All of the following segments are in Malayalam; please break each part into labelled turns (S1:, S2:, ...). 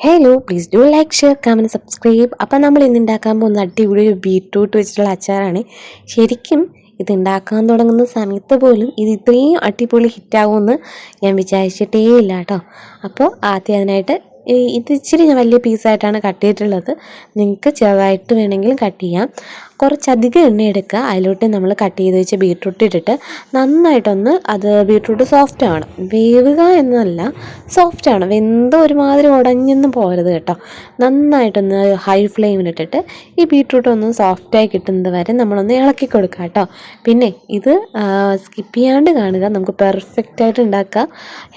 S1: Hello please do like share comment subscribe. അപ്പം നമ്മൾ ഇന്ന് ഉണ്ടാക്കാൻ പോകുന്ന അടിപൊളി ഒരു ബീട്രൂട്ട് വെച്ചിട്ടുള്ള അച്ചാറാണ്. ശരിക്കും ഇത് ഉണ്ടാക്കാൻ തുടങ്ങുന്ന സമയത്ത് പോലും ഇത് ഇത്രയും അടിപൊളി ഹിറ്റാകുമെന്ന് ഞാൻ വിചാരിച്ചിട്ടേ ഇല്ല കേട്ടോ. അപ്പോൾ ആദ്യം അതിനായിട്ട് ഇത് ഇച്ചിരി ഞാൻ വലിയ പീസായിട്ടാണ് കട്ട് ചെയ്തിട്ടുള്ളത്. നിങ്ങൾക്ക് ചെറുതായിട്ട് വേണമെങ്കിലും കട്ട് ചെയ്യാം. കുറച്ചധികം എണ്ണ എടുക്കുക. അതിലോട്ട് നമ്മൾ കട്ട് ചെയ്ത് വെച്ച് ബീട്രൂട്ട് ഇട്ടിട്ട് നന്നായിട്ടൊന്ന് ബീട്രൂട്ട് സോഫ്റ്റ് ആണ്, വേവുക എന്നല്ല, സോഫ്റ്റ് ആണ്, വെന്ത് ഒരുമാതിരി ഉടഞ്ഞൊന്നും പോരുത് കേട്ടോ. നന്നായിട്ടൊന്ന് ഹൈ ഫ്ലെയിമിലിട്ടിട്ട് ഈ ബീട്രൂട്ട് ഒന്ന് സോഫ്റ്റായി കിട്ടുന്നത് വരെ നമ്മളൊന്ന് ഇളക്കി കൊടുക്കുക കേട്ടോ. പിന്നെ ഇത് സ്കിപ്പ് ചെയ്യാണ്ട് കാണുക, നമുക്ക് പെർഫെക്റ്റായിട്ട് ഉണ്ടാക്കുക.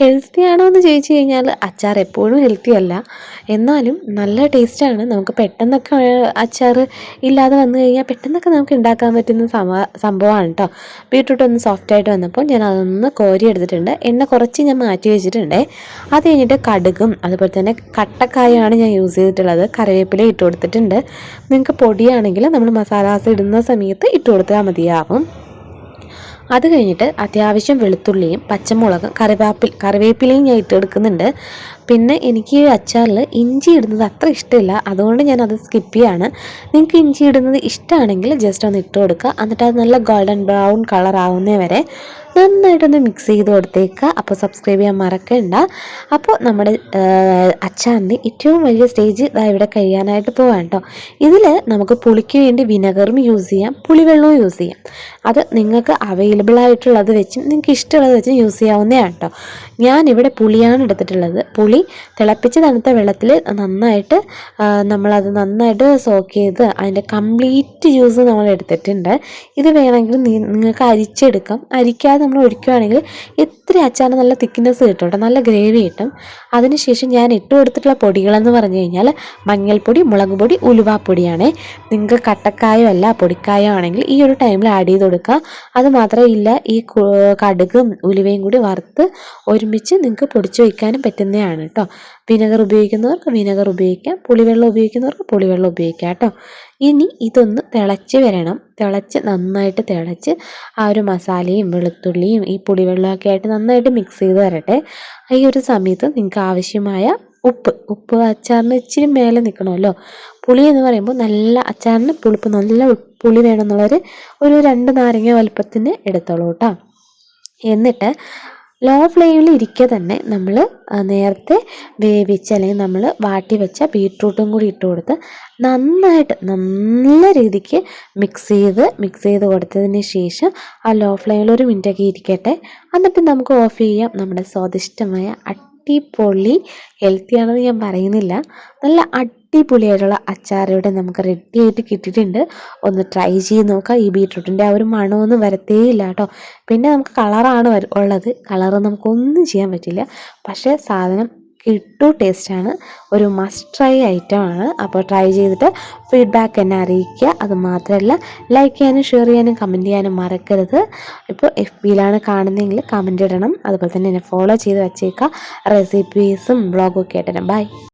S1: ഹെൽത്തി ആണോ എന്ന് ചോദിച്ചു കഴിഞ്ഞാൽ അച്ചാർ എപ്പോഴും ഹെൽത്തി അല്ല, എന്നാലും നല്ല ടേസ്റ്റാണ്. നമുക്ക് പെട്ടെന്നൊക്കെ അച്ചാർ ഇല്ലാതെ വന്നു കഴിഞ്ഞാൽ പെട്ടെന്നൊക്കെ നമുക്ക് ഉണ്ടാക്കാൻ പറ്റുന്ന സംഭവമാണ് കേട്ടോ. ബീട്രൂട്ട് ഒന്ന് സോഫ്റ്റായിട്ട് വന്നപ്പോൾ ഞാൻ അതൊന്ന് കോരി എടുത്തിട്ടുണ്ട്. എണ്ണ കുറച്ച് ഞാൻ മാറ്റി വെച്ചിട്ടുണ്ട്. അത് കഴിഞ്ഞിട്ട് കടുകും അതുപോലെ തന്നെ കട്ടക്കായാണ് ഞാൻ യൂസ് ചെയ്തിട്ടുള്ളത്. കറിവേപ്പില ഇട്ട് കൊടുത്തിട്ടുണ്ട്. നിങ്ങൾക്ക് പൊടിയാണെങ്കിൽ നമ്മൾ മസാലാസ് ഇടുന്ന സമയത്ത് ഇട്ട് കൊടുത്താൽ മതിയാവും. അത് കഴിഞ്ഞിട്ട് അത്യാവശ്യം വെളുത്തുള്ളിയും പച്ചമുളകും കറിവേപ്പിലയും ഞാൻ ഇട്ടെടുക്കുന്നുണ്ട്. പിന്നെ എനിക്ക് അച്ചാറിൽ ഇഞ്ചി ഇടുന്നത് അത്ര ഇഷ്ടമില്ല, അതുകൊണ്ട് ഞാനത് സ്കിപ്പ് ചെയ്യാണ്. നിങ്ങൾക്ക് ഇഞ്ചി ഇടുന്നത് ഇഷ്ടമാണെങ്കിൽ ജസ്റ്റ് ഒന്ന് ഇട്ട് കൊടുക്കുക. എന്നിട്ട് അത് നല്ല ഗോൾഡൻ ബ്രൗൺ കളർ ആവുന്നേ വരെ നന്നായിട്ടൊന്ന് മിക്സ് ചെയ്ത് കൊടുത്തേക്കുക. അപ്പോൾ സബ്സ്ക്രൈബ് ചെയ്യാൻ മറക്കണ്ട. അപ്പോൾ നമ്മുടെ അച്ചാറിൻ്റെ ഏറ്റവും വലിയ സ്റ്റേജ് ഇവിടെ കഴിയാനായിട്ട് പോകാം കേട്ടോ. ഇതിൽ നമുക്ക് പുളിക്ക് വേണ്ടി വിനെഗറും യൂസ് ചെയ്യാം, പുളിവെള്ളവും യൂസ് ചെയ്യാം. അത് നിങ്ങൾക്ക് അവൈലബിൾ ആയിട്ടുള്ളത് വെച്ചും നിങ്ങൾക്ക് ഇഷ്ടമുള്ളത് വെച്ചും യൂസ് ചെയ്യാവുന്നതാണ് കേട്ടോ. ഞാനിവിടെ പുളിയാണ് എടുത്തിട്ടുള്ളത്. പുളി തിളപ്പിച്ച് തണുത്ത വെള്ളത്തിൽ നമ്മളത് നന്നായിട്ട് സോക്ക് ചെയ്ത് അതിൻ്റെ കംപ്ലീറ്റ് ജ്യൂസ് നമ്മൾ എടുത്തിട്ടുണ്ട്. ഇത് വേണമെങ്കിൽ നിങ്ങൾക്ക് അരിച്ചെടുക്കാം. അരിക്കാതെ നമ്മൾ ഒഴിക്കുകയാണെങ്കിൽ ഇത്തിരി അച്ചാറിന് നല്ല തിക്നെസ് കിട്ടും കേട്ടോ, നല്ല ഗ്രേവി കിട്ടും. അതിനുശേഷം ഞാൻ ഇട്ട് കൊടുത്തിട്ടുള്ള പൊടികളെന്ന് പറഞ്ഞു കഴിഞ്ഞാൽ മഞ്ഞൾപ്പൊടി, മുളക് പൊടി, ഉലുവാപ്പൊടിയാണ്. നിങ്ങൾക്ക് കട്ടക്കായോ അല്ല പൊടിക്കായോ ആണെങ്കിൽ ഈ ഒരു ടൈമിൽ ആഡ് ചെയ്ത് കൊടുക്കുക. അത് മാത്രമല്ല, ഈ കടുകും ഉലുവയും കൂടി വറുത്ത് ഒരുമിച്ച് നിങ്ങൾക്ക് പൊടിച്ച് വയ്ക്കാനും പറ്റുന്നതാണ് കേട്ടോ. വിനെഗർ ഉപയോഗിക്കുന്നവർക്ക് വിനെഗർ ഉപയോഗിക്കാം, പുളിവെള്ളം ഉപയോഗിക്കുന്നവർക്ക് പുളിവെള്ളം ഉപയോഗിക്കാം കേട്ടോ. ഇനി ഇതൊന്ന് തിളച്ച് വരണം. നന്നായിട്ട് തിളച്ച് ആ ഒരു മസാലയും വെളുത്തുള്ളിയും ഈ പുളിവെള്ളമൊക്കെ ആയിട്ട് നന്നായിട്ട് മിക്സ് ചെയ്ത് വരട്ടെ. ഈ ഒരു സമയത്ത് നിങ്ങൾക്ക് ആവശ്യമായ ഉപ്പ് അച്ചാറിന് ഇച്ചിരി മേലെ നിൽക്കണമല്ലോ. പുളി എന്ന് പറയുമ്പോൾ നല്ല അച്ചാറിന് നല്ല പുളി വേണമെന്നുള്ളവർ ഒരു 2 നാരങ്ങ വലുപ്പത്തിന് എടുത്തോളൂ കേട്ടോ. എന്നിട്ട് ലോ ഫ്ലെയിമിൽ ഇരിക്കുക തന്നെ നമ്മൾ നേരത്തെ വേവിച്ച് അല്ലെങ്കിൽ നമ്മൾ വാട്ടി വെച്ച ബീട്രൂട്ടും കൂടി ഇട്ട് കൊടുത്ത് നന്നായിട്ട് നല്ല രീതിക്ക് മിക്സ് ചെയ്ത് കൊടുത്തതിന് ശേഷം ആ ലോ ഫ്ലെയിമിൽ 1 മിനിറ്റൊക്കെ ഇരിക്കട്ടെ. എന്നിട്ട് നമുക്ക് ഓഫ് ചെയ്യാം. നമ്മുടെ സ്വാദിഷ്ടമായ അടിപൊളി, ഹെൽത്തി ആണെന്ന് ഞാൻ പറയുന്നില്ല, നല്ല അടിപൊളിയായിട്ടുള്ള അച്ചാർ ഇവിടെ നമുക്ക് റെഡി ആയിട്ട് കിട്ടിയിട്ടുണ്ട്. ഒന്ന് ട്രൈ ചെയ്ത് നോക്കുക. ഈ ബീട്രൂട്ടിൻ്റെ ആ ഒരു മണമൊന്നും വരത്തേ ഇല്ല കേട്ടോ. പിന്നെ നമുക്ക് കളറാണ് ഉള്ളത്. കളറ് നമുക്കൊന്നും ചെയ്യാൻ പറ്റില്ല, പക്ഷേ സാധനം ടേസ്റ്റാണ്. ഒരു മസ്റ്റ് ട്രൈ ഐറ്റമാണ്. അപ്പോൾ ട്രൈ ചെയ്തിട്ട് ഫീഡ്ബാക്ക് എന്നെ അറിയിക്കുക. അത് മാത്രമല്ല, ലൈക്ക് ചെയ്യാനും ഷെയർ ചെയ്യാനും കമൻറ്റ് ചെയ്യാനും മറക്കരുത്. ഇപ്പോൾ FBയിലാണ് കാണുന്നതെങ്കിൽ കമൻറ്റ് ഇടണം. അതുപോലെ തന്നെ എന്നെ ഫോളോ ചെയ്ത് വെച്ചേക്കുക. റെസിപ്പീസും വ്ളോഗും ഒക്കെ ആയിട്ട്. ബൈ.